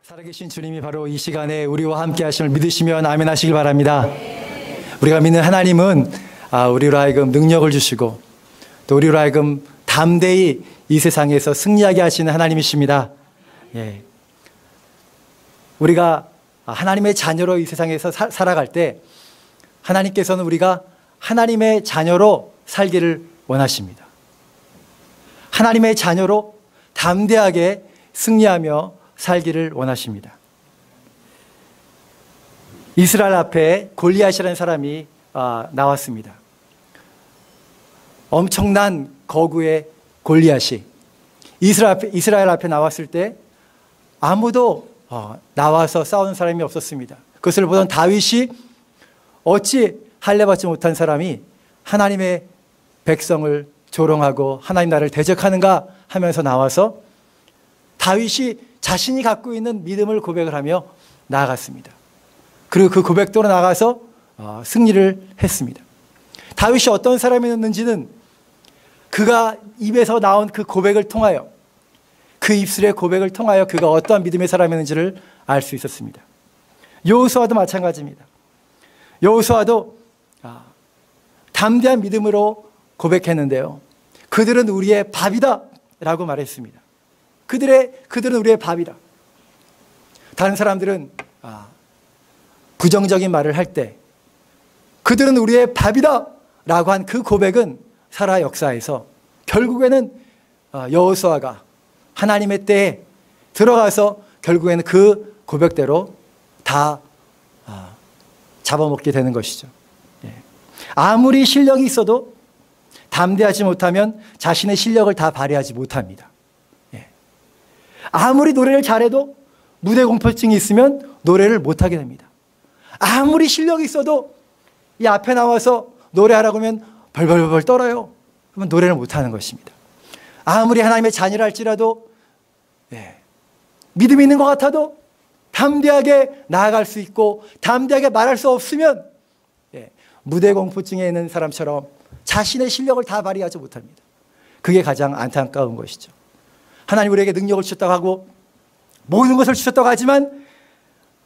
살아계신 주님이 바로 이 시간에 우리와 함께 하심을 믿으시면 아멘 하시길 바랍니다. 우리가 믿는 하나님은 우리로 하여금 능력을 주시고 또 우리로 하여금 담대히 이 세상에서 승리하게 하시는 하나님이십니다. 예. 우리가 하나님의 자녀로 이 세상에서 살아갈 때 하나님께서는 우리가 하나님의 자녀로 살기를 원하십니다. 하나님의 자녀로 담대하게 승리하며 살기를 원하십니다. 이스라엘 앞에 골리앗이라는 사람이 나왔습니다. 엄청난 거구의 골리앗이 이스라엘 앞에 나왔을 때 아무도 나와서 싸우는 사람이 없었습니다. 그것을 보던 다윗이 어찌 할례받지 못한 사람이 하나님의 백성을 조롱하고 하나님 나라를 대적하는가 하면서 나와서 다윗이 자신이 갖고 있는 믿음을 고백을 하며 나아갔습니다. 그리고 그 고백도로 나가서 승리를 했습니다. 다윗이 어떤 사람이었는지는 그가 입에서 나온 그 고백을 통하여 그 입술의 고백을 통하여 그가 어떠한 믿음의 사람이었는지를 알 수 있었습니다. 여호수아도 마찬가지입니다. 여호수아도 담대한 믿음으로 고백했는데요. 그들은 우리의 밥이다 라고 말했습니다. 그들은 우리의 밥이다. 다른 사람들은 부정적인 말을 할 때 그들은 우리의 밥이다 라고 한 그 고백은 살아 역사에서 결국에는 여호수아가 하나님의 때에 들어가서 결국에는 그 고백대로 다 잡아먹게 되는 것이죠. 아무리 실력이 있어도 담대하지 못하면 자신의 실력을 다 발휘하지 못합니다. 아무리 노래를 잘해도 무대 공포증이 있으면 노래를 못하게 됩니다. 아무리 실력이 있어도 이 앞에 나와서 노래하라고 하면 벌벌벌 떨어요. 그러면 노래를 못하는 것입니다. 아무리 하나님의 자녀라 할지라도 믿음이 있는 것 같아도 담대하게 나아갈 수 있고 담대하게 말할 수 없으면 무대 공포증에 있는 사람처럼 자신의 실력을 다 발휘하지 못합니다. 그게 가장 안타까운 것이죠. 하나님 우리에게 능력을 주셨다고 하고 모든 것을 주셨다고 하지만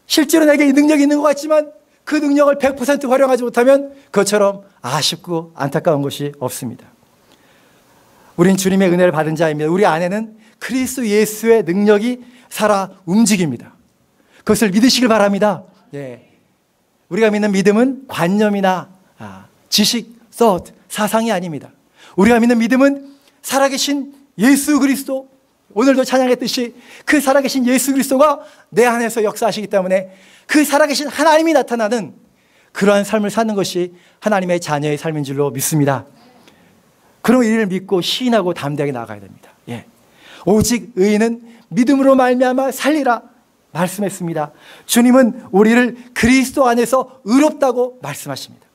실제로 내게 이 능력이 있는 것 같지만 그 능력을 100% 활용하지 못하면 그것처럼 아쉽고 안타까운 것이 없습니다. 우린 주님의 은혜를 받은 자입니다. 우리 안에는 그리스도 예수의 능력이 살아 움직입니다. 그것을 믿으시길 바랍니다. 우리가 믿는 믿음은 관념이나 지식, thought, 사상이 아닙니다. 우리가 믿는 믿음은 살아계신 예수 그리스도, 오늘도 찬양했듯이 그 살아계신 예수 그리스도가 내 안에서 역사하시기 때문에 그 살아계신 하나님이 나타나는 그러한 삶을 사는 것이 하나님의 자녀의 삶인 줄로 믿습니다. 그럼 이를 믿고 시인하고 담대하게 나아가야 됩니다. 오직 의인은 믿음으로 말미암아 살리라 말씀했습니다. 주님은 우리를 그리스도 안에서 의롭다고 말씀하십니다.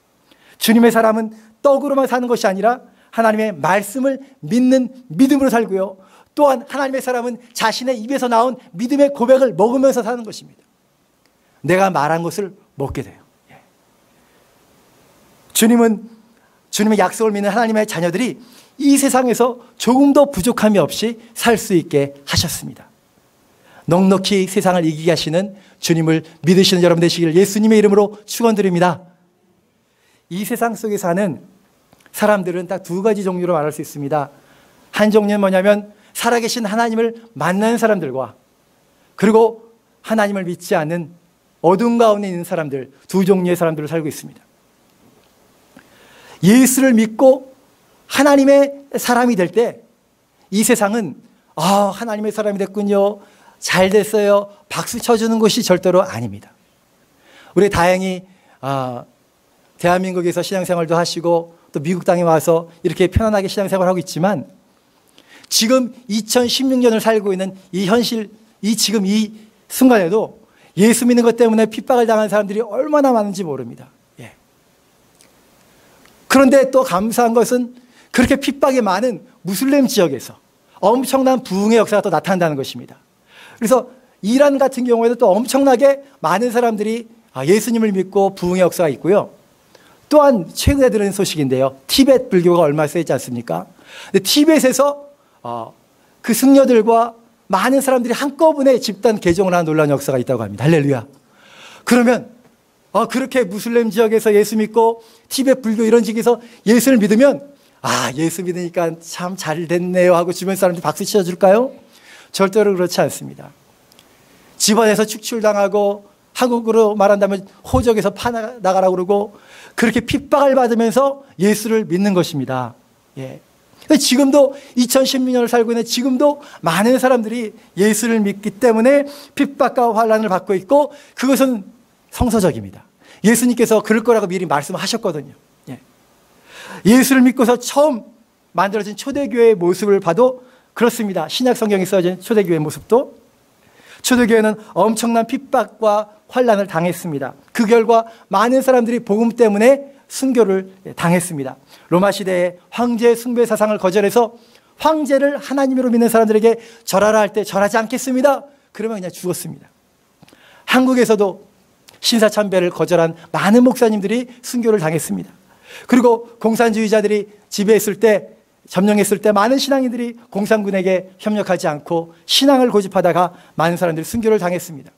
주님의 사람은 떡으로만 사는 것이 아니라 하나님의 말씀을 믿는 믿음으로 살고요. 또한 하나님의 사람은 자신의 입에서 나온 믿음의 고백을 먹으면서 사는 것입니다. 내가 말한 것을 먹게 돼요. 주님의 약속을 믿는 하나님의 자녀들이 이 세상에서 조금도 부족함이 없이 살 수 있게 하셨습니다. 넉넉히 세상을 이기게 하시는 주님을 믿으시는 여러분 되시길 예수님의 이름으로 축원드립니다. 이 세상 속에 사는 사람들은 딱 두 가지 종류로 말할 수 있습니다. 한 종류는 뭐냐면 살아계신 하나님을 만나는 사람들과 그리고 하나님을 믿지 않는 어둠 가운데 있는 사람들, 두 종류의 사람들을 살고 있습니다. 예수를 믿고 하나님의 사람이 될 때 이 세상은 하나님의 사람이 됐군요, 잘 됐어요, 박수 쳐주는 것이 절대로 아닙니다. 우리 다행히 대한민국에서 신앙생활도 하시고 또 미국 땅에 와서 이렇게 편안하게 신앙생활을 하고 있지만 지금 2016년을 살고 있는 이 현실, 지금 이 순간에도 예수 믿는 것 때문에 핍박을 당한 사람들이 얼마나 많은지 모릅니다. 그런데 또 감사한 것은 그렇게 핍박이 많은 무슬림 지역에서 엄청난 부흥의 역사가 또 나타난다는 것입니다. 그래서 이란 같은 경우에도 또 엄청나게 많은 사람들이 예수님을 믿고 부흥의 역사가 있고요. 또한 최근에 들은 소식인데요. 티벳 불교가 얼마 쓰였지 않습니까? 근데 티벳에서 그 승려들과 많은 사람들이 한꺼번에 집단 개종을 하는 놀라운 역사가 있다고 합니다. 할렐루야. 그러면 그렇게 무슬림 지역에서 예수 믿고 티베트 불교 이런 지역에서 예수를 믿으면 예수 믿으니까 참 잘 됐네요 하고 주변 사람들이 박수 쳐줄까요? 절대로 그렇지 않습니다. 집안에서 축출당하고, 한국으로 말한다면 호적에서 파나가라고 그러고, 그렇게 핍박을 받으면서 예수를 믿는 것입니다. 예. 지금도 2016년을 살고 있는 지금도 많은 사람들이 예수를 믿기 때문에 핍박과 환난을 받고 있고, 그것은 성서적입니다. 예수님께서 그럴 거라고 미리 말씀하셨거든요. 예. 예수를 믿고서 처음 만들어진 초대교회의 모습을 봐도 그렇습니다. 신약 성경에 써진 초대교회의 모습도 초대교회는 엄청난 핍박과 환난을 당했습니다. 그 결과 많은 사람들이 복음 때문에 순교를 당했습니다. 로마 시대에 황제 숭배 사상을 거절해서 황제를 하나님으로 믿는 사람들에게 절하라 할 때 절하지 않겠습니다. 그러면 그냥 죽었습니다. 한국에서도 신사참배를 거절한 많은 목사님들이 순교를 당했습니다. 그리고 공산주의자들이 지배했을 때, 점령했을 때 많은 신앙인들이 공산군에게 협력하지 않고 신앙을 고집하다가 많은 사람들이 순교를 당했습니다.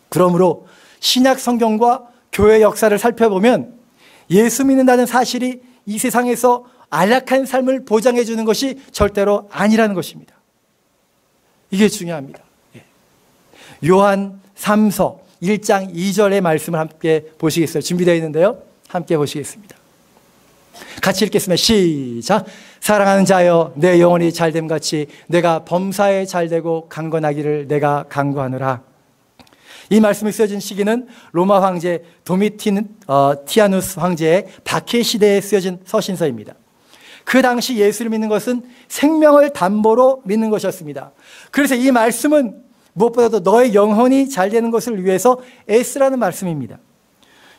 그러므로 신약 성경과 교회 역사를 살펴보면 예수 믿는다는 사실이 이 세상에서 안락한 삶을 보장해 주는 것이 절대로 아니라는 것입니다. 이게 중요합니다. 요한 3서 1장 2절의 말씀을 함께 보시겠어요? 준비되어 있는데요. 함께 보시겠습니다. 같이 읽겠습니다. 시작. 사랑하는 자여, 내 영혼이 잘됨같이 내가 범사에 잘되고 강건하기를 내가 강구하노라. 이 말씀이 쓰여진 시기는 로마 황제 도미티아누스 황제의 박해 시대에 쓰여진 서신서입니다. 그 당시 예수를 믿는 것은 생명을 담보로 믿는 것이었습니다. 그래서 이 말씀은 무엇보다도 너의 영혼이 잘 되는 것을 위해서 애쓰라는 말씀입니다.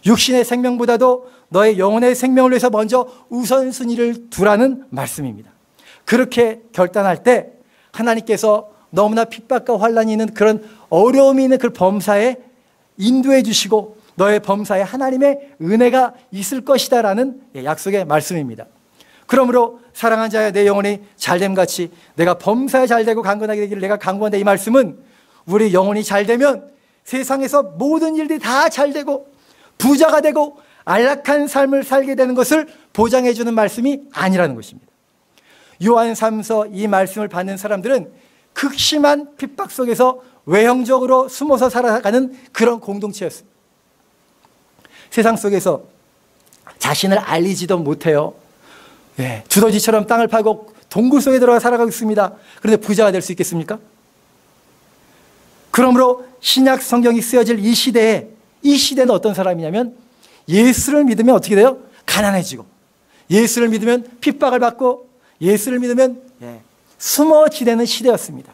육신의 생명보다도 너의 영혼의 생명을 위해서 먼저 우선순위를 두라는 말씀입니다. 그렇게 결단할 때 하나님께서 너무나 핍박과 환난이 있는 그런 어려움이 있는 그 범사에 인도해 주시고 너의 범사에 하나님의 은혜가 있을 것이다라는 약속의 말씀입니다. 그러므로 사랑하는 자여, 내 영혼이 잘됨같이 내가 범사에 잘되고 강건하게 되기를 내가 강구한다. 이 말씀은 우리 영혼이 잘되면 세상에서 모든 일들이 다 잘되고 부자가 되고 안락한 삶을 살게 되는 것을 보장해 주는 말씀이 아니라는 것입니다. 요한 3서 이 말씀을 받는 사람들은 극심한 핍박 속에서 외형적으로 숨어서 살아가는 그런 공동체였습니다. 세상 속에서 자신을 알리지도 못해요. 두더지처럼 땅을 파고 동굴 속에 들어가 살아가고 있습니다. 그런데 부자가 될 수 있겠습니까? 그러므로 신약 성경이 쓰여질 이 시대는 어떤 사람이냐면 예수를 믿으면 어떻게 돼요? 가난해지고, 예수를 믿으면 핍박을 받고, 예수를 믿으면 숨어 지내는 시대였습니다.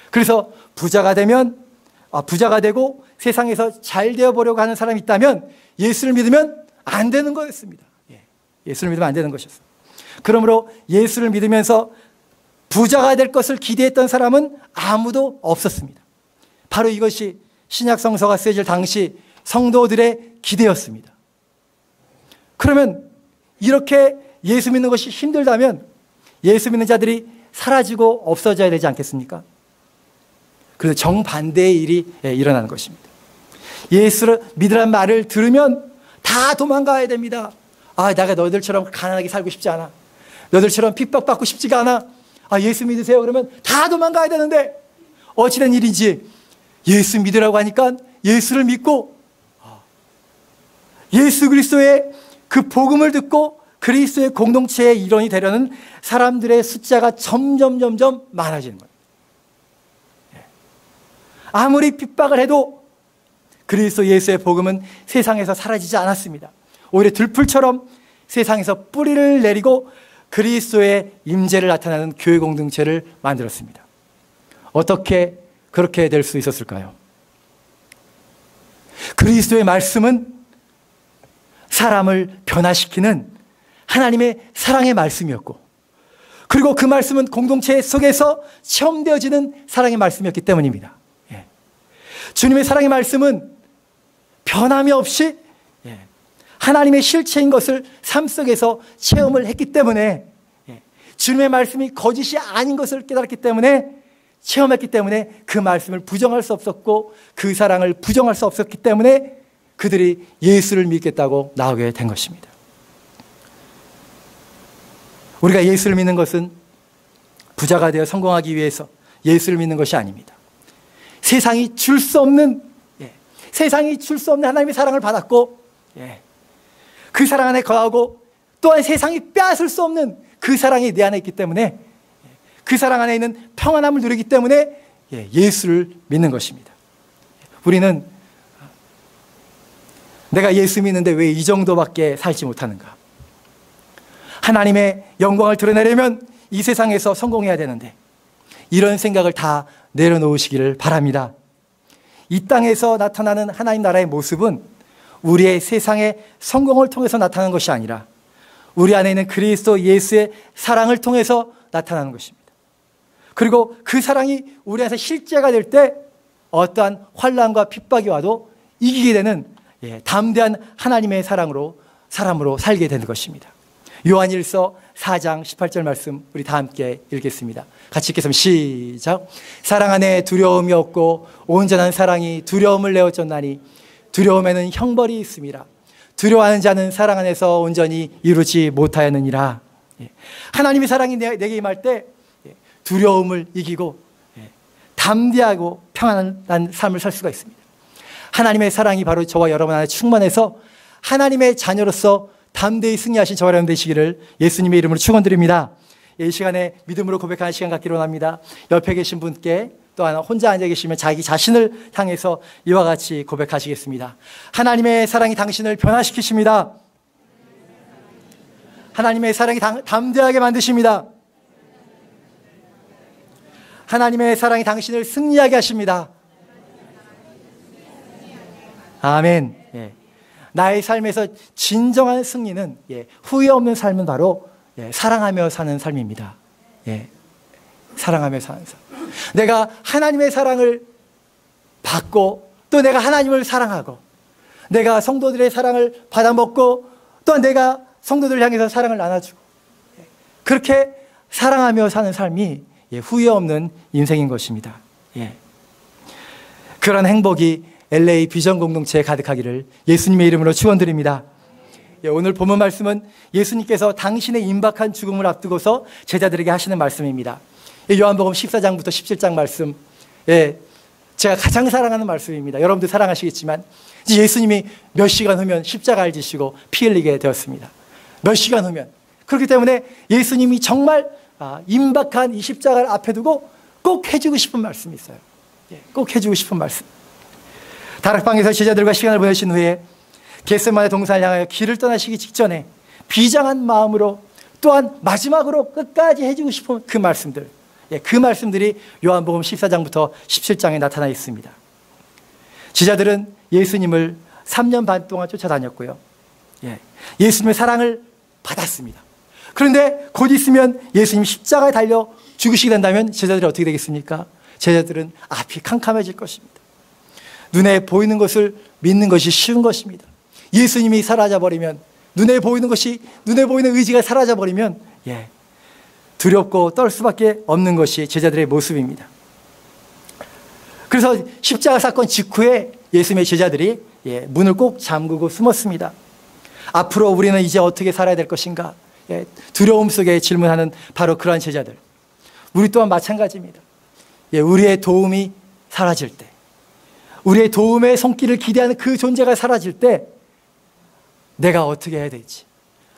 그래서 부자가 되고 세상에서 잘 되어 보려고 하는 사람이 있다면 예수를 믿으면 안 되는 거였습니다. 예수를 믿으면 안 되는 것이었어요. 그러므로 예수를 믿으면서 부자가 될 것을 기대했던 사람은 아무도 없었습니다. 바로 이것이 신약 성서가 쓰여질 당시 성도들의 기대였습니다. 그러면 이렇게 예수 믿는 것이 힘들다면 예수 믿는 자들이 사라지고 없어져야 되지 않겠습니까? 그래서 정반대의 일이 일어나는 것입니다. 예수를 믿으라는 말을 들으면 다 도망가야 됩니다. 내가 너희들처럼 가난하게 살고 싶지 않아. 너희들처럼 핍박받고 싶지가 않아. 예수 믿으세요. 그러면 다 도망가야 되는데 어찌된 일인지 예수 믿으라고 하니까 예수를 믿고 예수 그리스도의 그 복음을 듣고 그리스도의 공동체의 일원이 되려는 사람들의 숫자가 점점 많아지는 거예요. 아무리 핍박을 해도 그리스도 예수의 복음은 세상에서 사라지지 않았습니다. 오히려 들풀처럼 세상에서 뿌리를 내리고 그리스도의 임재를 나타내는 교회 공동체를 만들었습니다. 어떻게 그렇게 될 수 있었을까요? 그리스도의 말씀은 사람을 변화시키는 하나님의 사랑의 말씀이었고, 그리고 그 말씀은 공동체 속에서 체험되어지는 사랑의 말씀이었기 때문입니다. 주님의 사랑의 말씀은 변함이 없이 하나님의 실체인 것을 삶 속에서 체험을 했기 때문에, 주님의 말씀이 거짓이 아닌 것을 깨달았기 때문에 체험했기 때문에 그 말씀을 부정할 수 없었고 그 사랑을 부정할 수 없었기 때문에 그들이 예수를 믿겠다고 나오게 된 것입니다. 우리가 예수를 믿는 것은 부자가 되어 성공하기 위해서 예수를 믿는 것이 아닙니다. 세상이 줄 수 없는 하나님의 사랑을 받았고 그 사랑 안에 거하고 또한 세상이 빼앗을 수 없는 그 사랑이 내 안에 있기 때문에 그 사랑 안에 있는 평안함을 누리기 때문에 예수를 믿는 것입니다. 우리는 내가 예수 믿는데 왜 이 정도밖에 살지 못하는가? 하나님의 영광을 드러내려면 이 세상에서 성공해야 되는데 이런 생각을 다 내려놓으시기를 바랍니다. 이 땅에서 나타나는 하나님 나라의 모습은 우리의 세상의 성공을 통해서 나타나는 것이 아니라 우리 안에 있는 그리스도 예수의 사랑을 통해서 나타나는 것입니다. 그리고 그 사랑이 우리 안에서 실제가 될 때 어떠한 환난과 핍박이 와도 이기게 되는 담대한 하나님의 사람으로 살게 되는 것입니다. 요한일서 4장 18절 말씀 우리 다 함께 읽겠습니다. 같이 읽겠습니다. 시작. 사랑 안에 두려움이 없고 온전한 사랑이 두려움을 내어쫓나니 두려움에는 형벌이 있음이라. 두려워하는 자는 사랑 안에서 온전히 이루지 못하였느니라. 하나님의 사랑이 내게 임할 때 두려움을 이기고 담대하고 평안한 삶을 살 수가 있습니다. 하나님의 사랑이 바로 저와 여러분 안에 충만해서 하나님의 자녀로서 담대히 승리하신 저와 여러분 되시기를 예수님의 이름으로 축원드립니다. 이 시간에 믿음으로 고백하는 시간 갖기로 원합니다. 옆에 계신 분께 또한 혼자 앉아 계시면 자기 자신을 향해서 이와 같이 고백하시겠습니다. 하나님의 사랑이 당신을 변화시키십니다. 하나님의 사랑이 담대하게 만드십니다. 하나님의 사랑이 당신을 승리하게 하십니다. 아멘. 나의 삶에서 진정한 승리는 후회 없는 삶은 바로 사랑하며 사는 삶입니다. 사랑하며 사는 삶. 내가 하나님의 사랑을 받고 또 내가 하나님을 사랑하고 내가 성도들의 사랑을 받아먹고 또한 내가 성도들을 향해서 사랑을 나눠주고 그렇게 사랑하며 사는 삶이 후회 없는 인생인 것입니다. 그런 행복이 LA 비전 공동체에 가득하기를 예수님의 이름으로 축원드립니다. 오늘 본문 말씀은 예수님께서 당신의 임박한 죽음을 앞두고서 제자들에게 하시는 말씀입니다. 요한복음 14장부터 17장 말씀, 제가 가장 사랑하는 말씀입니다. 여러분도 사랑하시겠지만 이제 예수님이 몇 시간 후면 십자가를 지시고 피 흘리게 되었습니다. 몇 시간 후면. 그렇기 때문에 예수님이 정말 임박한 이 십자가를 앞에 두고 꼭 해주고 싶은 말씀이 있어요. 꼭 해주고 싶은 말씀. 다락방에서 제자들과 시간을 보내신 후에 겟세마네 동산을 향하여 길을 떠나시기 직전에 비장한 마음으로 또한 마지막으로 끝까지 해주고 싶은 그 말씀들, 그 말씀들이 요한복음 14장부터 17장에 나타나 있습니다. 제자들은 예수님을 3년 반 동안 쫓아다녔고요. 예수님의 사랑을 받았습니다. 그런데 곧 있으면 예수님 십자가에 달려 죽으시게 된다면 제자들이 어떻게 되겠습니까? 제자들은 앞이 캄캄해질 것입니다. 눈에 보이는 것을 믿는 것이 쉬운 것입니다. 예수님이 사라져버리면 눈에 보이는 의지가 사라져버리면 두렵고 떨 수밖에 없는 것이 제자들의 모습입니다. 그래서 십자가 사건 직후에 예수님의 제자들이 문을 꼭 잠그고 숨었습니다. 앞으로 우리는 이제 어떻게 살아야 될 것인가? 두려움 속에 질문하는 바로 그러한 제자들. 우리 또한 마찬가지입니다. 우리의 도움이 사라질 때, 우리의 도움의 손길을 기대하는 그 존재가 사라질 때 내가 어떻게 해야 될지,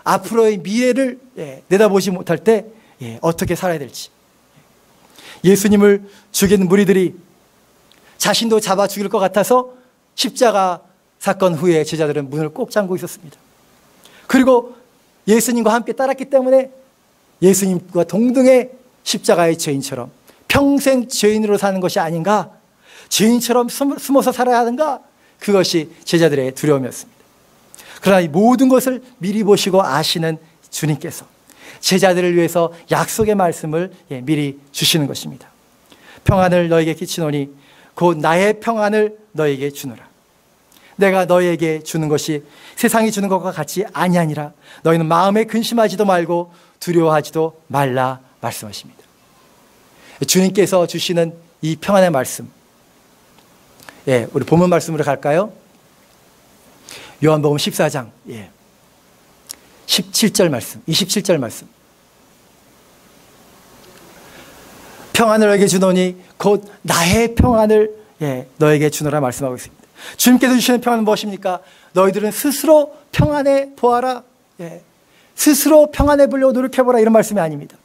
앞으로의 미래를 내다보지 못할 때 어떻게 살아야 될지. 예수님을 죽인 무리들이 자신도 잡아 죽일 것 같아서 십자가 사건 후에 제자들은 문을 꼭 잠그고 있었습니다. 그리고 예수님과 함께 따랐기 때문에 예수님과 동등의 십자가의 죄인처럼 평생 죄인으로 사는 것이 아닌가, 죄인처럼 숨어서 살아야 하는가, 그것이 제자들의 두려움이었습니다. 그러나 이 모든 것을 미리 보시고 아시는 주님께서 제자들을 위해서 약속의 말씀을 미리 주시는 것입니다. 평안을 너에게 끼치노니 곧 나의 평안을 너에게 주노라. 내가 너에게 주는 것이 세상이 주는 것과 같이 아니하니라. 너희는 마음에 근심하지도 말고 두려워하지도 말라 말씀하십니다. 주님께서 주시는 이 평안의 말씀. 예, 우리 본문 말씀으로 갈까요? 요한복음 14장 17절 말씀, 27절 말씀. 평안을 너에게 주노니 곧 나의 평안을 너에게 주노라 말씀하고 있습니다. 주님께서 주시는 평안은 무엇입니까? 너희들은 스스로 평안해 보아라. 스스로 평안해 보려고 노력해보라, 이런 말씀이 아닙니다.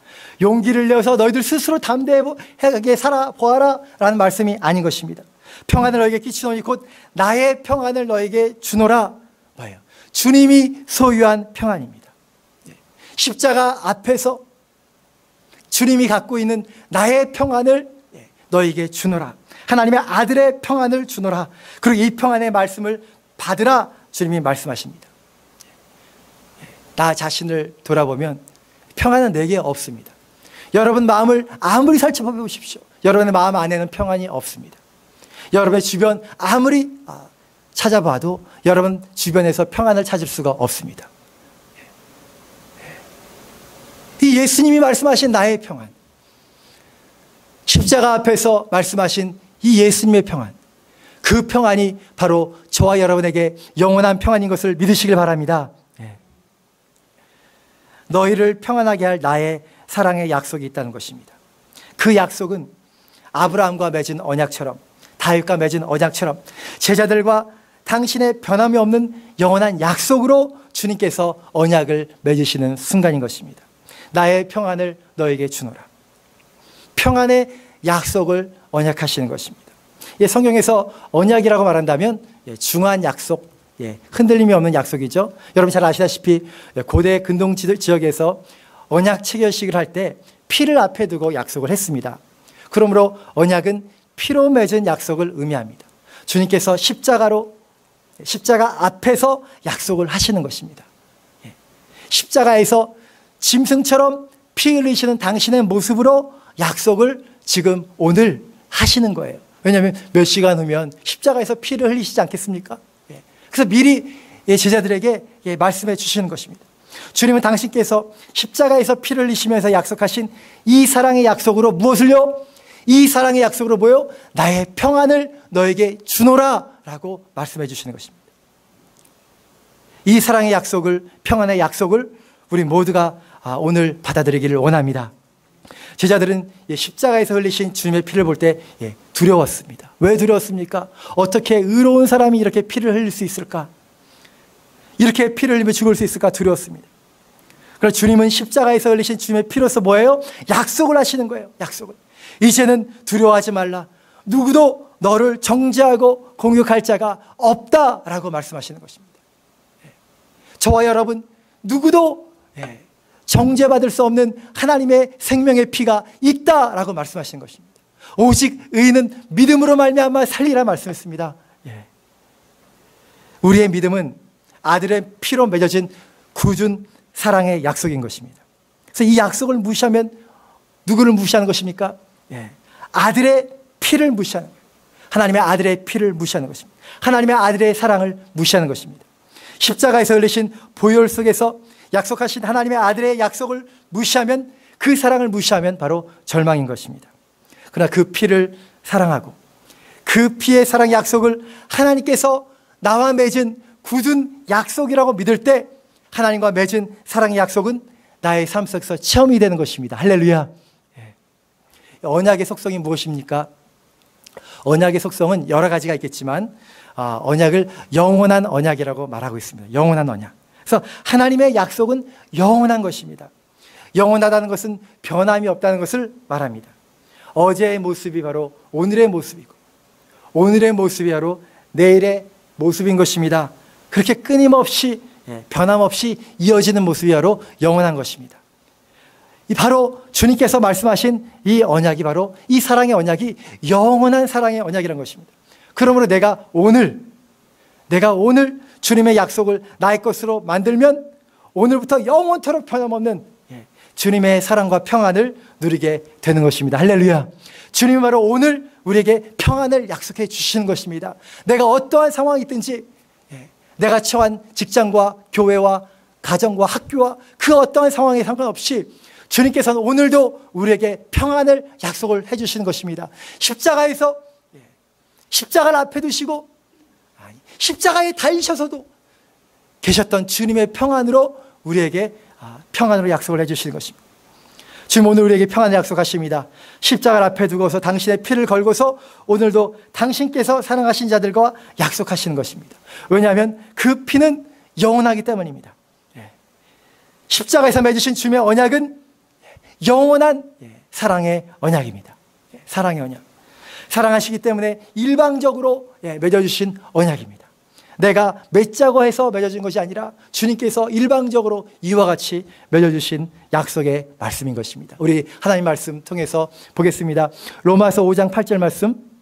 용기를 내어서 너희들 스스로 담대하게 살아보아라 라는 말씀이 아닌 것입니다. 평안을 너에게 끼치노니 곧 나의 평안을 너에게 주노라. 뭐예요? 주님이 소유한 평안입니다. 십자가 앞에서 주님이 갖고 있는 나의 평안을 너에게 주노라. 하나님의 아들의 평안을 주노라. 그리고 이 평안의 말씀을 받으라. 주님이 말씀하십니다. 나 자신을 돌아보면 평안은 내게 없습니다. 여러분 마음을 아무리 살펴보십시오. 여러분의 마음 안에는 평안이 없습니다. 여러분의 주변 아무리 찾아봐도 여러분 주변에서 평안을 찾을 수가 없습니다. 이 예수님이 말씀하신 나의 평안, 십자가 앞에서 말씀하신 이 예수님의 평안, 그 평안이 바로 저와 여러분에게 영원한 평안인 것을 믿으시길 바랍니다. 너희를 평안하게 할 나의 사랑의 약속이 있다는 것입니다. 그 약속은 아브라함과 맺은 언약처럼, 다윗과 맺은 언약처럼 제자들과 당신의 변함이 없는 영원한 약속으로 주님께서 언약을 맺으시는 순간인 것입니다. 나의 평안을 너에게 주노라. 평안의 약속을 언약하시는 것입니다. 성경에서 언약이라고 말한다면 중한 약속, 흔들림이 없는 약속이죠. 여러분 잘 아시다시피 고대 근동 지역에서 언약 체결식을 할 때 피를 앞에 두고 약속을 했습니다. 그러므로 언약은 피로 맺은 약속을 의미합니다. 주님께서 십자가 앞에서 약속을 하시는 것입니다. 십자가에서 짐승처럼 피 흘리시는 당신의 모습으로 약속을 지금 오늘 하시는 거예요. 왜냐하면 몇 시간 후면 십자가에서 피를 흘리시지 않겠습니까? 그래서 미리 제자들에게 말씀해 주시는 것입니다. 주님은 당신께서 십자가에서 피를 흘리시면서 약속하신 이 사랑의 약속으로 무엇을요? 이 사랑의 약속으로 뭐요? 나의 평안을 너에게 주노라 라고 말씀해 주시는 것입니다. 이 사랑의 약속을, 평안의 약속을 우리 모두가 오늘 받아들이기를 원합니다. 제자들은 십자가에서 흘리신 주님의 피를 볼 때 두려웠습니다. 왜 두려웠습니까? 어떻게 의로운 사람이 이렇게 피를 흘릴 수 있을까? 이렇게 피를 흘리며 죽을 수 있을까? 두려웠습니다. 그래서 주님은 십자가에서 흘리신 주님의 피로서 뭐예요? 약속을 하시는 거예요. 약속을. 이제는 두려워하지 말라. 누구도 너를 정죄하고 공격할 자가 없다라고 말씀하시는 것입니다. 저와 여러분 누구도 정죄받을 수 없는 하나님의 생명의 피가 있다라고 말씀하시는 것입니다. 오직 의인은 믿음으로 말미암아 살리라 말씀했습니다. 우리의 믿음은 아들의 피로 맺어진 굳은 사랑의 약속인 것입니다. 그래서 이 약속을 무시하면 누구를 무시하는 것입니까? 아들의 피를 무시하는 거예요. 하나님의 아들의 피를 무시하는 것입니다. 하나님의 아들의 사랑을 무시하는 것입니다. 십자가에서 흘리신 보혈 속에서 약속하신 하나님의 아들의 약속을 무시하면, 그 사랑을 무시하면 바로 절망인 것입니다. 그러나 그 피를 사랑하고 그 피의 사랑 약속을 하나님께서 나와 맺은 굳은 약속이라고 믿을 때 하나님과 맺은 사랑의 약속은 나의 삶 속에서 체험이 되는 것입니다. 할렐루야. 언약의 속성이 무엇입니까? 언약의 속성은 여러 가지가 있겠지만 언약을 영원한 언약이라고 말하고 있습니다. 영원한 언약. 그래서 하나님의 약속은 영원한 것입니다. 영원하다는 것은 변함이 없다는 것을 말합니다. 어제의 모습이 바로 오늘의 모습이고 오늘의 모습이 바로 내일의 모습인 것입니다. 그렇게 끊임없이 변함없이 이어지는 모습이 바로 영원한 것입니다. 바로 주님께서 말씀하신 이 언약이 바로 이 사랑의 언약이 영원한 사랑의 언약이라는 것입니다. 그러므로 내가 오늘 주님의 약속을 나의 것으로 만들면 오늘부터 영원토록 변함없는 주님의 사랑과 평안을 누리게 되는 것입니다. 할렐루야. 주님이 바로 오늘 우리에게 평안을 약속해 주시는 것입니다. 내가 어떠한 상황이 있든지, 내가 처한 직장과 교회와 가정과 학교와 그 어떠한 상황에 상관없이 주님께서는 오늘도 우리에게 평안을 약속을 해주시는 것입니다. 십자가에서 십자가를 앞에 두시고 십자가에 달리셔서도 계셨던 주님의 평안으로 우리에게 평안으로 약속을 해주시는 것입니다. 주님 오늘 우리에게 평안을 약속하십니다. 십자가를 앞에 두고서 당신의 피를 걸고서 오늘도 당신께서 사랑하신 자들과 약속하시는 것입니다. 왜냐하면 그 피는 영원하기 때문입니다. 십자가에서 맺으신 주님의 언약은 영원한 사랑의 언약입니다. 사랑의 언약. 사랑하시기 때문에 일방적으로 맺어주신 언약입니다. 내가 맺자고 해서 맺어준 것이 아니라 주님께서 일방적으로 이와 같이 맺어주신 약속의 말씀인 것입니다. 우리 하나님 말씀 통해서 보겠습니다. 로마서 5장 8절 말씀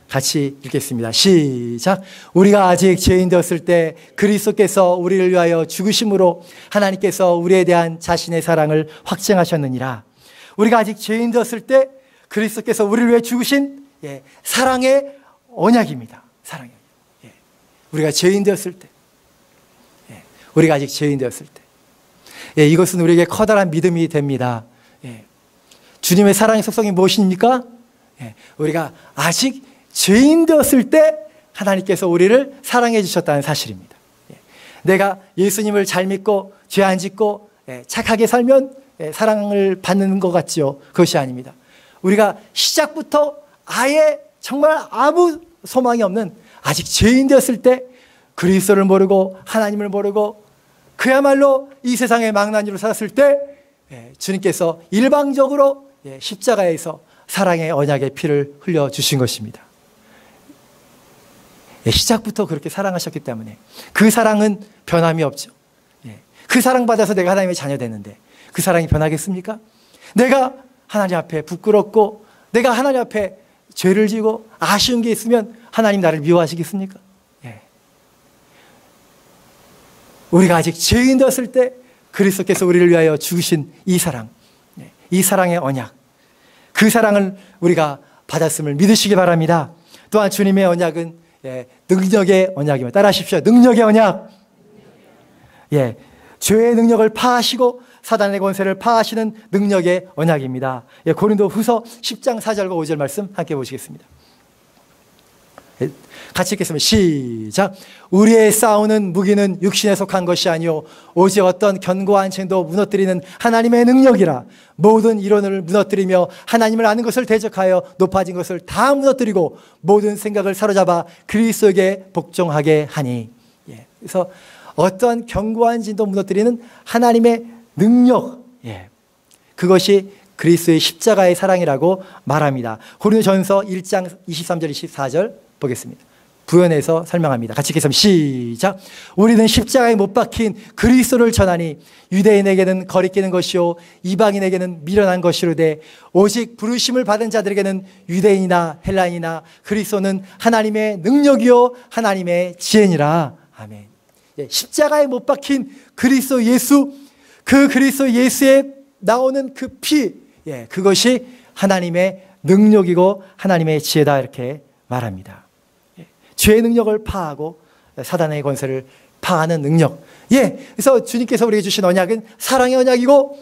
같이 읽겠습니다. 시작. 우리가 아직 죄인 되었을 때 그리스도께서 우리를 위하여 죽으심으로 하나님께서 우리에 대한 자신의 사랑을 확증하셨느니라. 우리가 아직 죄인 되었을 때 그리스도께서 우리를 위해 죽으신 사랑의 언약입니다. 사랑의 언약. 우리가 죄인 되었을 때, 우리가 아직 죄인 되었을 때, 이것은 우리에게 커다란 믿음이 됩니다. 주님의 사랑의 속성이 무엇입니까? 우리가 아직 죄인 되었을 때 하나님께서 우리를 사랑해 주셨다는 사실입니다. 내가 예수님을 잘 믿고 죄 안 짓고 착하게 살면 사랑을 받는 것 같지요? 그것이 아닙니다. 우리가 시작부터 아예 정말 아무 소망이 없는 아직 죄인 되었을 때 그리스도를 모르고 하나님을 모르고 그야말로 이 세상의 망나니로 살았을 때 주님께서 일방적으로 십자가에서 사랑의 언약의 피를 흘려주신 것입니다. 시작부터 그렇게 사랑하셨기 때문에 그 사랑은 변함이 없죠. 그 사랑받아서 내가 하나님의 자녀 됐는데 그 사랑이 변하겠습니까? 내가 하나님 앞에 부끄럽고 내가 하나님 앞에 죄를 지고 아쉬운 게 있으면 하나님 나를 미워하시겠습니까? 우리가 아직 죄인 되었을 때 그리스도께서 우리를 위하여 죽으신 이 사랑, 이 사랑의 언약, 그 사랑을 우리가 받았음을 믿으시기 바랍니다. 또한 주님의 언약은 능력의 언약입니다. 따라하십시오. 능력의 언약. 죄의 능력을 파하시고 사단의 권세를 파하시는 능력의 언약입니다. 고린도 후서 10장 4절과 5절 말씀 함께 보시겠습니다. 같이 읽겠습니다. 시작. 우리의 싸우는 무기는 육신에 속한 것이 아니요 오직 어떤 견고한 쟁도 무너뜨리는 하나님의 능력이라. 모든 이론을 무너뜨리며 하나님을 아는 것을 대적하여 높아진 것을 다 무너뜨리고 모든 생각을 사로잡아 그리스도에게 복종하게 하니. 그래서 어떤 견고한 진도 무너뜨리는 하나님의 능력, 그것이 그리스도의 십자가의 사랑이라고 말합니다. 고린도전서 1장 23절 24절 보겠습니다. 부연해서 설명합니다. 같이 읽겠습니다. 시작. 우리는 십자가에 못 박힌 그리스도를 전하니 유대인에게는 거리끼는 것이요 이방인에게는 미련한 것이로되 오직 부르심을 받은 자들에게는 유대인이나 헬라인이나 그리스도는 하나님의 능력이요 하나님의 지혜니라. 아멘. 십자가에 못 박힌 그리스도 예수, 그 그리스도 예수에 나오는 그 피, 그것이 하나님의 능력이고 하나님의 지혜다 이렇게 말합니다. 죄의 능력을 파하고 사단의 권세를 파하는 능력. 그래서 주님께서 우리에게 주신 언약은 사랑의 언약이고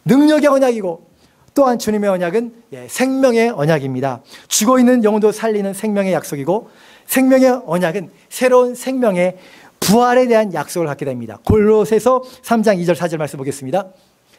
능력의 언약이고 또한 주님의 언약은 생명의 언약입니다. 죽어있는 영혼도 살리는 생명의 약속이고 생명의 언약은 새로운 생명의 부활에 대한 약속을 갖게 됩니다. 골로새서 3장 2절 4절 말씀 보겠습니다.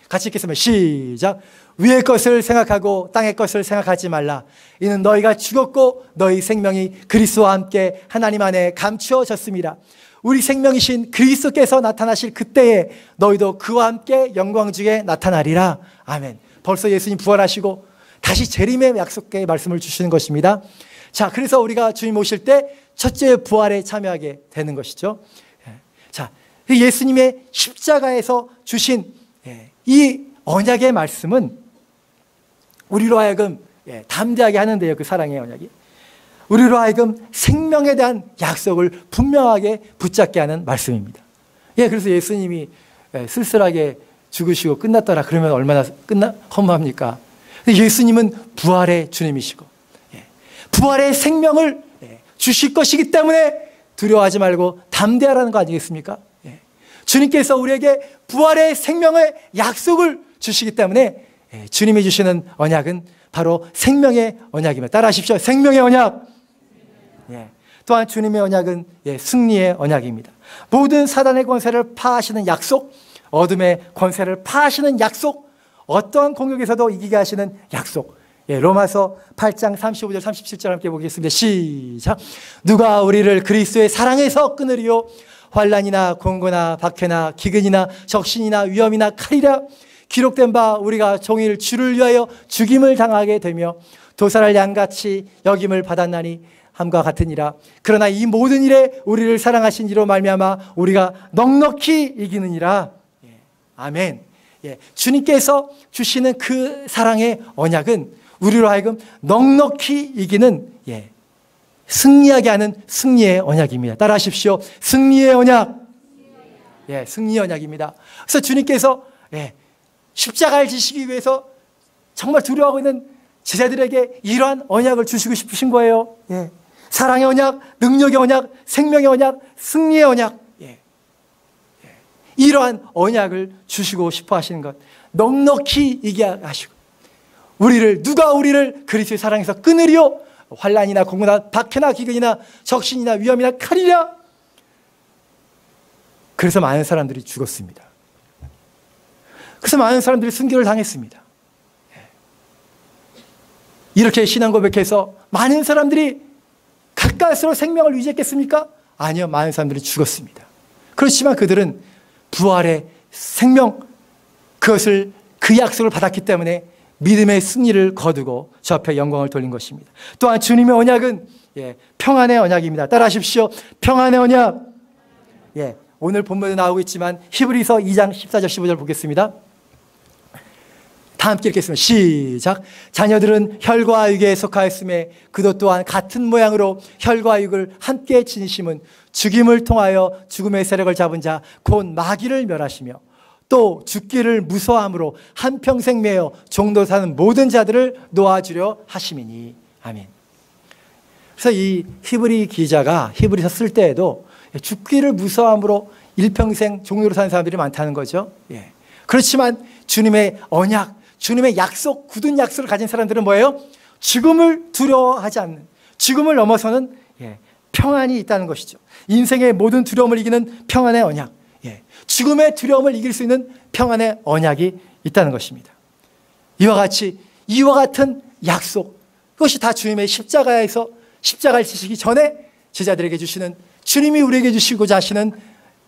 같이 읽겠습니다. 시작. 위의 것을 생각하고 땅의 것을 생각하지 말라. 이는 너희가 죽었고 너희 생명이 그리스도와 함께 하나님 안에 감추어졌습니다. 우리 생명이신 그리스도께서 나타나실 그때에 너희도 그와 함께 영광 중에 나타나리라. 아멘. 벌써 예수님 부활하시고 다시 재림의 약속의 말씀을 주시는 것입니다. 자, 그래서 우리가 주님 오실 때 첫째 부활에 참여하게 되는 것이죠. 자, 예수님의 십자가에서 주신 이 언약의 말씀은 우리로 하여금 담대하게 하는데요. 그 사랑의 언약이 우리로 하여금 생명에 대한 약속을 분명하게 붙잡게 하는 말씀입니다. 그래서 예수님이 쓸쓸하게 죽으시고 끝났더라 그러면 얼마나 허무합니까? 예수님은 부활의 주님이시고 부활의 생명을 주실 것이기 때문에 두려워하지 말고 담대하라는 거 아니겠습니까? 주님께서 우리에게 부활의 생명의 약속을 주시기 때문에 주님이 주시는 언약은 바로 생명의 언약입니다. 따라하십시오. 생명의 언약. 또한 주님의 언약은 승리의 언약입니다. 모든 사단의 권세를 파하시는 약속, 어둠의 권세를 파하시는 약속, 어떠한 공격에서도 이기게 하시는 약속. 로마서 8장 35절 37절 함께 보겠습니다. 시작. 누가 우리를 그리스도의 사랑에서 끊으리요? 환난이나 공고나 박해나 기근이나 적신이나 위험이나 칼이라. 기록된 바 우리가 종일 주를 위하여 죽임을 당하게 되며 도살할 양같이 여김을 받았나니 함과 같으니라. 그러나 이 모든 일에 우리를 사랑하신 이로 말미암아 우리가 넉넉히 이기느니라. 아멘. 주님께서 주시는 그 사랑의 언약은 우리로 하여금 넉넉히 이기는 승리하게 하는 승리의 언약입니다. 따라하십시오. 승리의 언약. 승리의 언약입니다. 그래서 주님께서 십자가를 지시기 위해서 정말 두려워하고 있는 제자들에게 이러한 언약을 주시고 싶으신 거예요. 사랑의 언약, 능력의 언약, 생명의 언약, 승리의 언약. 이러한 언약을 주시고 싶어 하시는 것. 넉넉히 이기게 하시고 누가 우리를 그리스도의 사랑에서 끊으리요? 환난이나 공고나 박해나 기근이나 적신이나 위험이나 칼이라. 그래서 많은 사람들이 죽었습니다. 그래서 많은 사람들이 순교를 당했습니다. 이렇게 신앙 고백해서 많은 사람들이 가까스로 생명을 유지했겠습니까? 아니요. 많은 사람들이 죽었습니다. 그렇지만 그들은 부활의 생명, 그 약속을 받았기 때문에 믿음의 승리를 거두고 저 앞에 영광을 돌린 것입니다. 또한 주님의 언약은 평안의 언약입니다. 따라하십시오. 평안의 언약. 오늘 본문에 나오고 있지만 히브리서 2장 14절 15절 보겠습니다. 다 함께 읽겠습니다. 시작. 자녀들은 혈과 육에 속하였음에 그도 또한 같은 모양으로 혈과 육을 함께 지니심은 죽임을 통하여 죽음의 세력을 잡은 자 곧 마귀를 멸하시며 또 죽기를 무서워함으로 한평생 매여 종도 사는 모든 자들을 놓아주려 하심이니. 아멘. 그래서 이 히브리 기자가 히브리서 쓸 때에도 죽기를 무서워함으로 일평생 종로로 사는 사람들이 많다는 거죠. 그렇지만 주님의 언약, 주님의 약속, 굳은 약속을 가진 사람들은 뭐예요? 죽음을 두려워하지 않는, 죽음을 넘어서는 평안이 있다는 것이죠. 인생의 모든 두려움을 이기는 평안의 언약, 죽음의 두려움을 이길 수 있는 평안의 언약이 있다는 것입니다. 이와 같은 약속, 그것이 다 주님의 십자가에서 십자가를 지시기 전에 제자들에게 주시는, 주님이 우리에게 주시고자 하시는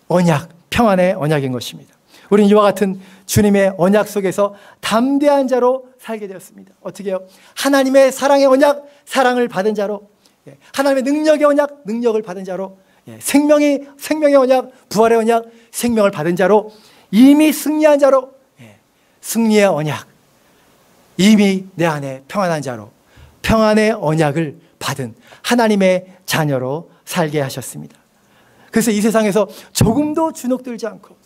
언약, 평안의 언약인 것입니다. 우리는 이와 같은 주님의 언약 속에서 담대한 자로 살게 되었습니다. 어떻게 해요? 하나님의 사랑의 언약, 사랑을 받은 자로, 하나님의 능력의 언약, 능력을 받은 자로, 생명의 언약, 부활의 언약, 생명을 받은 자로, 이미 승리한 자로, 승리의 언약, 이미 내 안에 평안한 자로 평안의 언약을 받은 하나님의 자녀로 살게 하셨습니다. 그래서 이 세상에서 조금도 주눅들지 않고,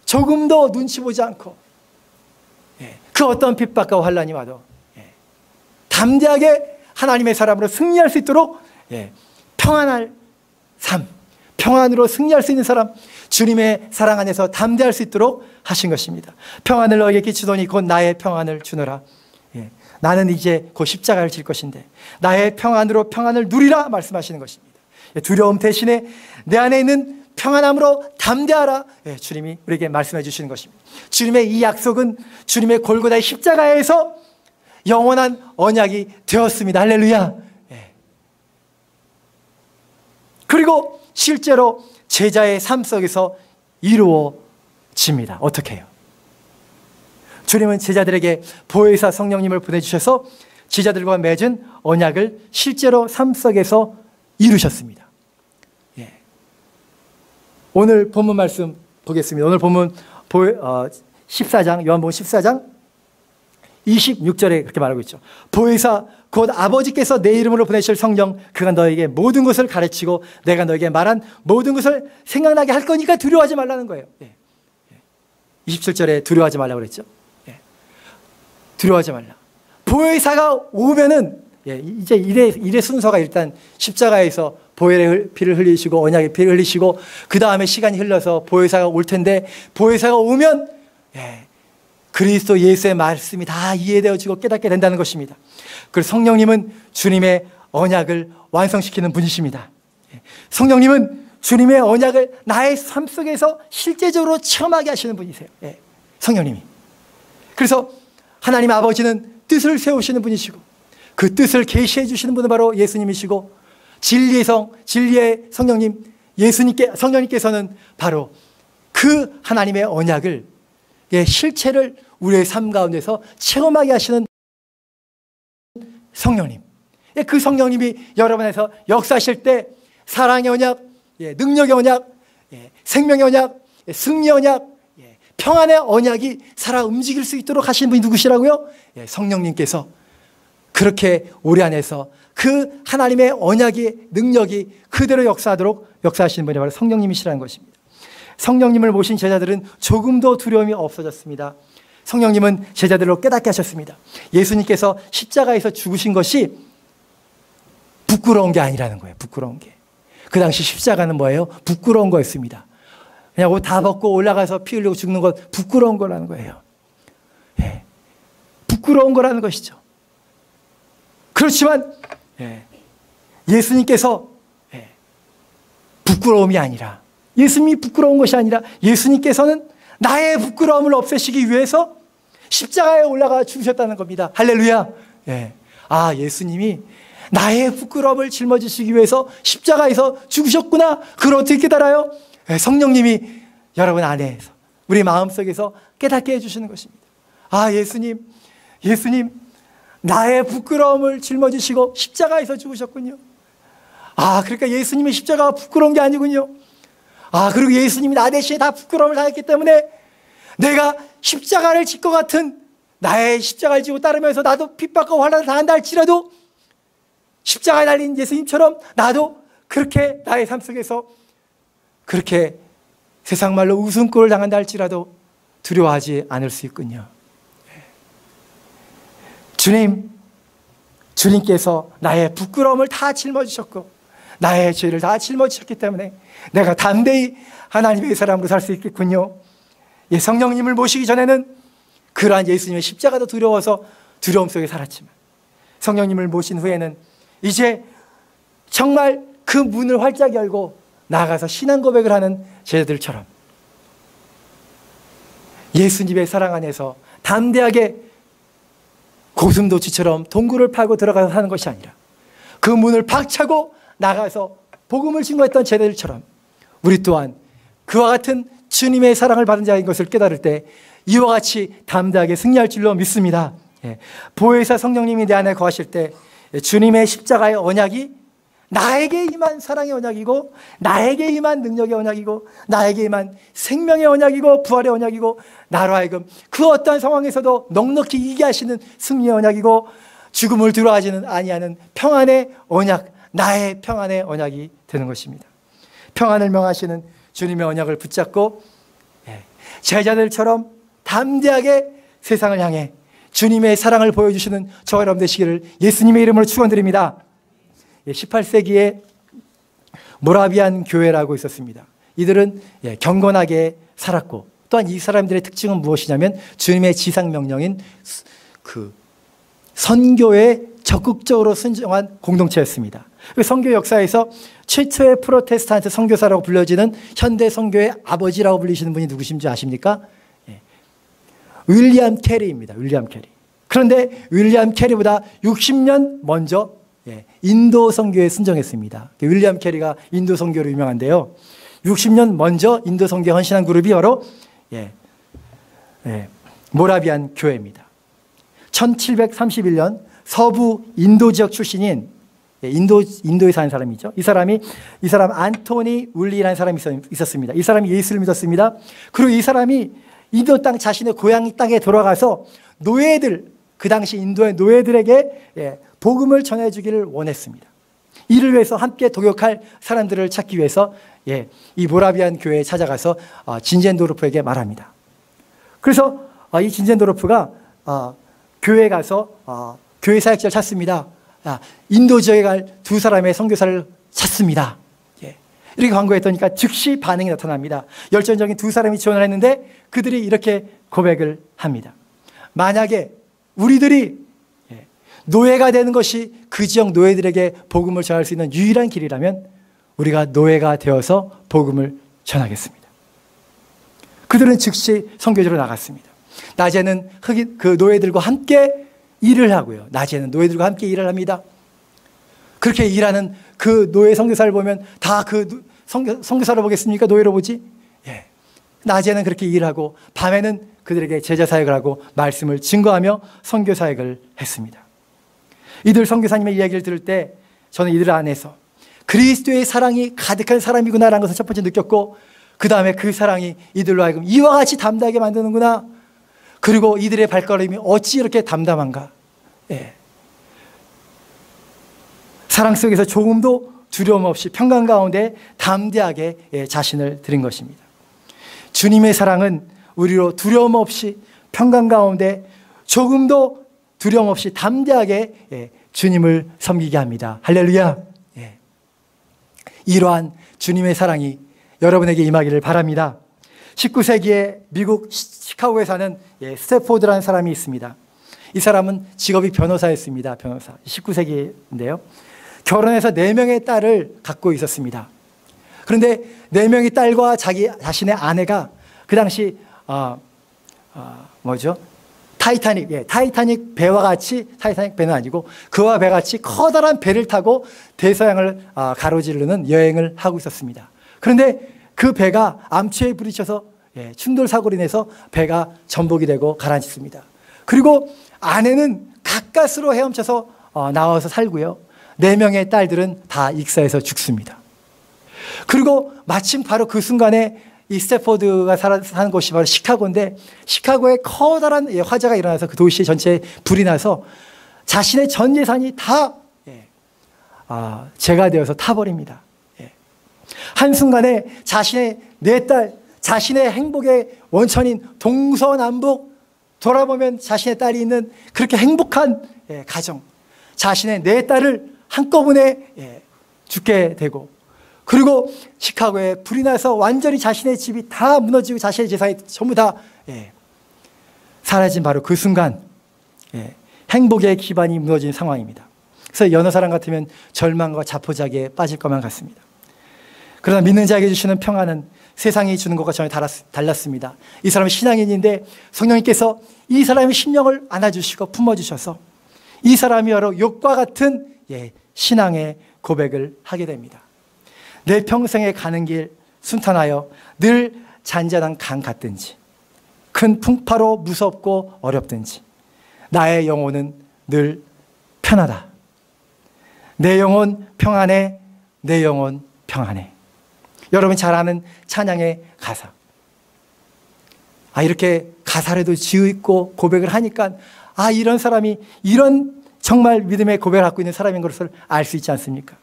조금도 눈치 보지 않고, 그 어떤 핍박과 환난이 와도 담대하게 하나님의 사람으로 승리할 수 있도록 평안할 삶, 평안으로 승리할 수 있는 사람, 주님의 사랑 안에서 담대할 수 있도록 하신 것입니다. 평안을 너에게 끼치더니 곧 나의 평안을 주노라. 나는 이제 곧 십자가를 질 것인데 나의 평안으로 평안을 누리라 말씀하시는 것입니다. 두려움 대신에 내 안에 있는 평안함으로 담대하라. 주님이 우리에게 말씀해 주시는 것입니다. 주님의 이 약속은 주님의 골고다의 십자가에서 영원한 언약이 되었습니다. 할렐루야. 그리고 실제로 제자의 삶 속에서 이루어집니다. 어떻게 해요? 주님은 제자들에게 보혜사 성령님을 보내주셔서 제자들과 맺은 언약을 실제로 삶 속에서 이루셨습니다. 오늘 본문 말씀 보겠습니다. 오늘 본문 14장, 요한복음 14장 26절에 그렇게 말하고 있죠. 보혜사 곧 아버지께서 내 이름으로 보내실 성령, 그가 너에게 모든 것을 가르치고 내가 너에게 말한 모든 것을 생각나게 할 거니까 두려워하지 말라는 거예요. 27절에 두려워하지 말라고 그랬죠. 두려워하지 말라. 보혜사가 오면은 이제 일의 순서가 일단 십자가에서 보혈의 피를 흘리시고 언약의 피를 흘리시고 그 다음에 시간이 흘러서 보혜사가 올 텐데 보혜사가 오면 그리스도 예수의 말씀이 다 이해되어지고 깨닫게 된다는 것입니다. 그리고 성령님은 주님의 언약을 완성시키는 분이십니다. 성령님은 주님의 언약을 나의 삶 속에서 실제적으로 체험하게 하시는 분이세요. 성령님이. 그래서 하나님 아버지는 뜻을 세우시는 분이시고 그 뜻을 계시해 주시는 분은 바로 예수님이시고 진리의 성, 진리의 성령님, 성령님께서는 바로 그 하나님의 언약을 실체를 우리의 삶 가운데서 체험하게 하시는 성령님. 그 성령님이 여러분 안에서 역사하실 때 사랑의 언약, 능력의 언약, 생명의 언약, 승리의 언약, 평안의 언약이 살아 움직일 수 있도록 하시는 분이 누구시라고요? 성령님께서 그렇게 우리 안에서 그 하나님의 언약의 능력이 그대로 역사하시는 분이 바로 성령님이시라는 것입니다. 성령님을 모신 제자들은 조금도 두려움이 없어졌습니다. 성령님은 제자들로 깨닫게 하셨습니다. 예수님께서 십자가에서 죽으신 것이 부끄러운 게 아니라는 거예요. 부끄러운 게. 그 당시 십자가는 뭐예요? 부끄러운 거였습니다. 그냥 옷 다 벗고 올라가서 피 흘리고 죽는 것 부끄러운 거라는 거예요. 부끄러운 거라는 것이죠. 그렇지만 예수님께서 부끄러움이 아니라 예수님이 부끄러운 것이 아니라 예수님께서는 나의 부끄러움을 없애시기 위해서 십자가에 올라가 죽으셨다는 겁니다. 할렐루야. 예수님이 나의 부끄러움을 짊어지시기 위해서 십자가에서 죽으셨구나. 그걸 어떻게 깨달아요? 성령님이 여러분 안에서 우리 마음속에서 깨닫게 해주시는 것입니다. 예수님 나의 부끄러움을 짊어지시고 십자가에서 죽으셨군요. 그러니까 예수님의 십자가가 부끄러운 게 아니군요. 그리고 예수님이 나 대신에 다 부끄러움을 당했기 때문에 내가 십자가를 질 것 같은 나의 십자가를 지고 따르면서 나도 핍박과 환난을 당한다 할지라도 십자가에 달린 예수님처럼 나도 그렇게 나의 삶 속에서 그렇게 세상 말로 웃음꼴을 당한다 할지라도 두려워하지 않을 수 있군요. 주님께서 나의 부끄러움을 다 짊어지셨고 나의 죄를 다 짊어지셨기 때문에 내가 담대히 하나님의 사람으로 살 수 있겠군요. 성령님을 모시기 전에는 그러한 예수님의 십자가도 두려워서 두려움 속에 살았지만 성령님을 모신 후에는 이제 정말 그 문을 활짝 열고 나아가서 신앙 고백을 하는 제자들처럼 예수님의 사랑 안에서 담대하게 고슴도치처럼 동굴을 파고 들어가서 사는 것이 아니라 그 문을 박차고 나가서 복음을 증거했던 제자들처럼 우리 또한 그와 같은 주님의 사랑을 받은 자인 것을 깨달을 때 이와 같이 담대하게 승리할 줄로 믿습니다. 보혜사 성령님이 내 안에 거하실 때 주님의 십자가의 언약이 나에게 임한 사랑의 언약이고 나에게 임한 능력의 언약이고 나에게 임한 생명의 언약이고 부활의 언약이고 나로 하여금 그 어떠한 상황에서도 넉넉히 이기게 하시는 승리의 언약이고 죽음을 두려워하지는 아니하는 평안의 언약, 나의 평안의 언약이 되는 것입니다. 평안을 명하시는 주님의 언약을 붙잡고 제자들처럼 담대하게 세상을 향해 주님의 사랑을 보여주시는 저와 여러분 되시기를 예수님의 이름으로 축원드립니다. 18세기에 모라비안 교회라고 있었습니다. 이들은 경건하게 살았고 또한 이 사람들의 특징은 무엇이냐면 주님의 지상명령인 그 선교에 적극적으로 순종한 공동체였습니다. 선교 역사에서 최초의 프로테스탄트 선교사라고 불려지는 현대 선교의 아버지라고 불리시는 분이 누구신지 아십니까? 윌리엄 캐리입니다. 윌리엄 캐리. 그런데 윌리엄 캐리보다 60년 먼저 인도 선교에 순종했습니다. 윌리엄 캐리가 인도 선교로 유명한데요. 60년 먼저 인도 선교에 헌신한 그룹이 바로 모라비안 교회입니다. 1731년 서부 인도 지역 출신인 인도에 사는 사람이죠. 이 사람 안토니 울리라는 사람이 있었습니다. 이 사람이 예수를 믿었습니다. 그리고 이 사람이 인도 땅 자신의 고향 땅에 돌아가서 노예들, 그 당시 인도의 노예들에게 복음을 전해주기를 원했습니다. 이를 위해서 함께 동역할 사람들을 찾기 위해서 이 모라비안 교회에 찾아가서 진젠도르프에게 말합니다. 그래서 이 진젠도르프가 교회에 가서 교회 사역자를 찾습니다. 인도 지역에 갈 두 사람의 선교사를 찾습니다. 예. 이렇게 광고했더니까 즉시 반응이 나타납니다. 열정적인 두 사람이 지원을 했는데 그들이 이렇게 고백을 합니다. 만약에 우리들이 노예가 되는 것이 그 지역 노예들에게 복음을 전할 수 있는 유일한 길이라면 우리가 노예가 되어서 복음을 전하겠습니다. 그들은 즉시 선교지로 나갔습니다. 낮에는 그 노예들과 함께 일을 하고요. 낮에는 노예들과 함께 일을 합니다. 그렇게 일하는 그 노예 선교사를 보면 다 그 선교사로 보겠습니까? 노예로 보지? 예. 낮에는 그렇게 일하고 밤에는 그들에게 제자 사역을 하고 말씀을 증거하며 선교 사역을 했습니다. 이들 선교사님의 이야기를 들을 때 저는 이들 안에서 그리스도의 사랑이 가득한 사람이구나라는 것을 첫 번째 느꼈고, 그 다음에 그 사랑이 이들로 하여금 이와 같이 담대하게 만드는구나. 그리고 이들의 발걸음이 어찌 이렇게 담담한가. 예. 사랑 속에서 조금도 두려움 없이 평강 가운데 담대하게 자신을 드린 것입니다. 주님의 사랑은 우리로 두려움 없이 평강 가운데 조금도 두려움 없이 담대하게 주님을 섬기게 합니다. 할렐루야. 이러한 주님의 사랑이 여러분에게 임하기를 바랍니다. 19세기에 미국 시카고에 사는 스태포드라는 사람이 있습니다. 이 사람은 직업이 변호사였습니다. 변호사. 19세기인데요. 결혼해서 4명의 딸을 갖고 있었습니다. 그런데 4명의 딸과 자신의 아내가 그 당시 타이타닉 배와 같이, 타이타닉 배는 아니고 그와 배 같이 커다란 배를 타고 대서양을 가로지르는 여행을 하고 있었습니다. 그런데 그 배가 암초에 부딪혀서 충돌 사고로 인해서 배가 전복이 되고 가라앉습니다. 그리고 아내는 가까스로 헤엄쳐서 나와서 살고요. 4명의 딸들은 다 익사해서 죽습니다. 그리고 마침 바로 그 순간에 이 스태포드가 사는 곳이 바로 시카고인데, 시카고에 커다란 화재가 일어나서 그 도시 전체에 불이 나서 자신의 전 재산이 다 재가 되어서 타버립니다. 한순간에 자신의 4딸, 자신의 행복의 원천인 동서남북 돌아보면 자신의 딸이 있는 그렇게 행복한 가정, 자신의 4딸을 한꺼번에 죽게 되고, 그리고 시카고에 불이 나서 완전히 자신의 집이 다 무너지고 자신의 재산이 전부 다 사라진 바로 그 순간 행복의 기반이 무너진 상황입니다. 그래서 여느 사람 같으면 절망과 자포자기에 빠질 것만 같습니다. 그러나 믿는 자에게 주시는 평안은 세상이 주는 것과 전혀 달랐습니다. 이 사람은 신앙인인데 성령님께서 이 사람의 심령을 안아주시고 품어주셔서 이 사람이 바로 욥과 같은 신앙의 고백을 하게 됩니다. 내 평생에 가는 길 순탄하여 늘 잔잔한 강 같든지 큰 풍파로 무섭고 어렵든지 나의 영혼은 늘 편하다. 내 영혼 평안해, 내 영혼 평안해. 여러분 잘 아는 찬양의 가사. 이렇게 가사라도 지어있고 고백을 하니까 이런 사람이 이런 정말 믿음의 고백을 갖고 있는 사람인 것을 알 수 있지 않습니까?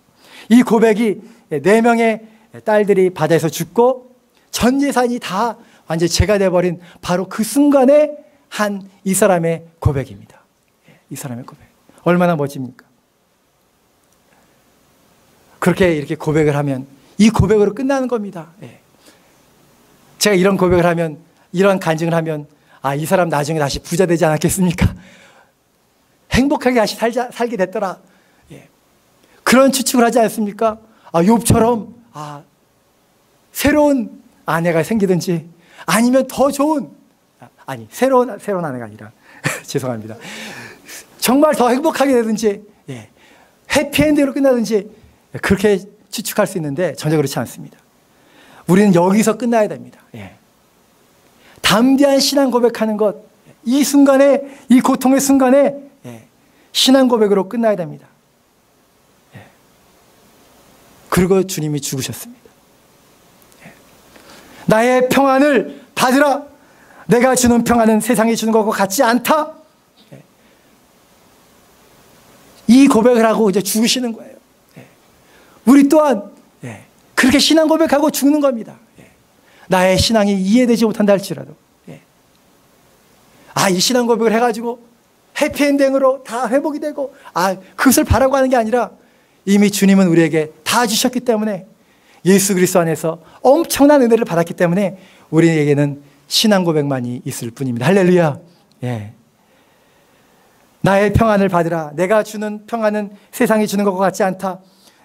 이 고백이 4명의 딸들이 바다에서 죽고 전 재산이 다 완전히 재가 되어버린 바로 그 순간에 한 이 사람의 고백입니다. 이 사람의 고백. 얼마나 멋집니까? 그렇게 이렇게 고백을 하면 이 고백으로 끝나는 겁니다. 제가 이런 고백을 하면, 이런 간증을 하면 이 사람 나중에 다시 부자 되지 않았겠습니까? 행복하게 다시 살게 됐더라. 그런 추측을 하지 않습니까? 욥처럼 새로운 아내가 생기든지 아니면 더 좋은, 새로운 아내가 아니라 죄송합니다. 정말 더 행복하게 되든지 해피엔드로 끝나든지 그렇게 추측할 수 있는데 전혀 그렇지 않습니다. 우리는 여기서 끝나야 됩니다. 담대한 신앙 고백하는 것, 이 순간에, 이 고통의 순간에 신앙 고백으로 끝나야 됩니다. 그리고 주님이 죽으셨습니다. 나의 평안을 받으라. 내가 주는 평안은 세상이 주는 것과 같지 않다. 이 고백을 하고 이제 죽으시는 거예요. 우리 또한 그렇게 신앙 고백하고 죽는 겁니다. 나의 신앙이 이해되지 못한다 할지라도 이 신앙 고백을 해가지고 해피엔딩으로 다 회복이 되고 그것을 바라고 하는 게 아니라 이미 주님은 우리에게 다 주셨기 때문에, 예수 그리스도 안에서 엄청난 은혜를 받았기 때문에 우리에게는 신앙 고백만이 있을 뿐입니다. 할렐루야. 예. 나의 평안을 받으라. 내가 주는 평안은 세상이 주는 것과 같지 않다.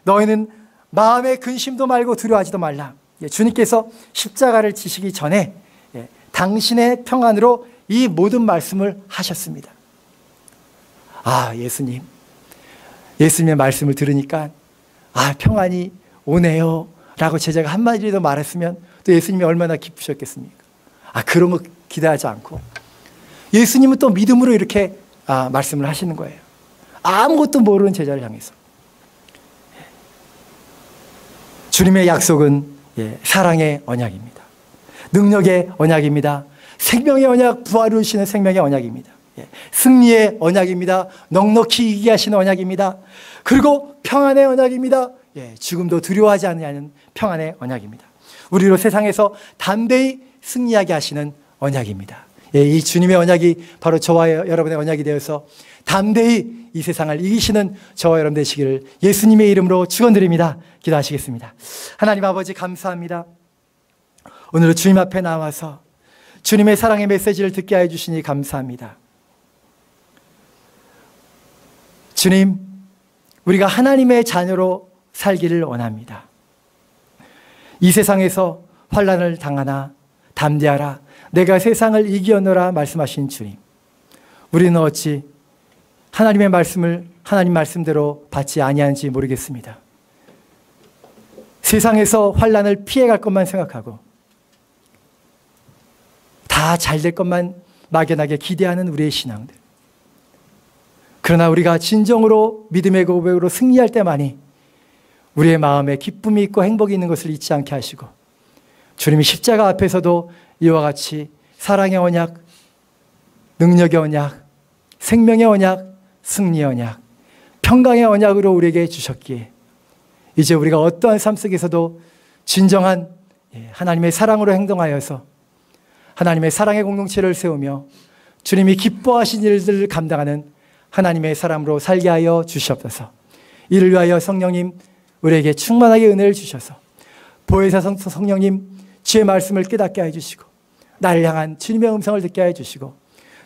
너희는 마음의 근심도 말고 두려워하지도 말라. 예, 주님께서 십자가를 지시기 전에 당신의 평안으로 이 모든 말씀을 하셨습니다. 아, 예수님의 말씀을 들으니까 평안이 오네요 라고 제자가 한마디라도 말했으면 또 예수님이 얼마나 기쁘셨겠습니까? 그런 거 기대하지 않고 예수님은 또 믿음으로 이렇게 말씀을 하시는 거예요. 아무것도 모르는 제자를 향해서. 주님의 약속은 사랑의 언약입니다. 능력의 언약입니다. 생명의 언약, 부활을 주시는 생명의 언약입니다. 승리의 언약입니다. 넉넉히 이기게 하시는 언약입니다. 그리고 평안의 언약입니다. 죽음도 두려워하지 않는 평안의 언약입니다. 우리로 세상에서 담대히 승리하게 하시는 언약입니다. 이 주님의 언약이 바로 저와 여러분의 언약이 되어서 담대히 이 세상을 이기시는 저와 여러분 되시기를 예수님의 이름으로 축원드립니다. 기도하시겠습니다. 하나님 아버지 감사합니다. 오늘 주님 앞에 나와서 주님의 사랑의 메시지를 듣게 하여 주시니 감사합니다. 주님, 우리가 하나님의 자녀로 살기를 원합니다. 이 세상에서 환난을 당하나 담대하라. 내가 세상을 이기었노라 말씀하신 주님. 우리는 어찌 하나님의 말씀을 하나님 말씀대로 받지 아니하는지 모르겠습니다. 세상에서 환난을 피해갈 것만 생각하고 다 잘 될 것만 막연하게 기대하는 우리의 신앙들. 그러나 우리가 진정으로 믿음의 고백으로 승리할 때만이 우리의 마음에 기쁨이 있고 행복이 있는 것을 잊지 않게 하시고 주님이 십자가 앞에서도 이와 같이 사랑의 언약, 능력의 언약, 생명의 언약, 승리의 언약, 평강의 언약으로 우리에게 주셨기에 이제 우리가 어떠한 삶 속에서도 진정한 하나님의 사랑으로 행동하여서 하나님의 사랑의 공동체를 세우며 주님이 기뻐하신 일들을 감당하는 하나님의 사람으로 살게 하여 주시옵소서. 이를 위하여 성령님 우리에게 충만하게 은혜를 주셔서 보혜사 성령님 주의 말씀을 깨닫게 해주시고 나를 향한 주님의 음성을 듣게 해주시고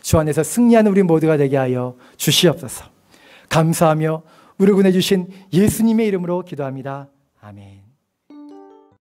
주 안에서 승리하는 우리 모두가 되게 하여 주시옵소서. 감사하며 우리 군해 주신 예수님의 이름으로 기도합니다. 아멘.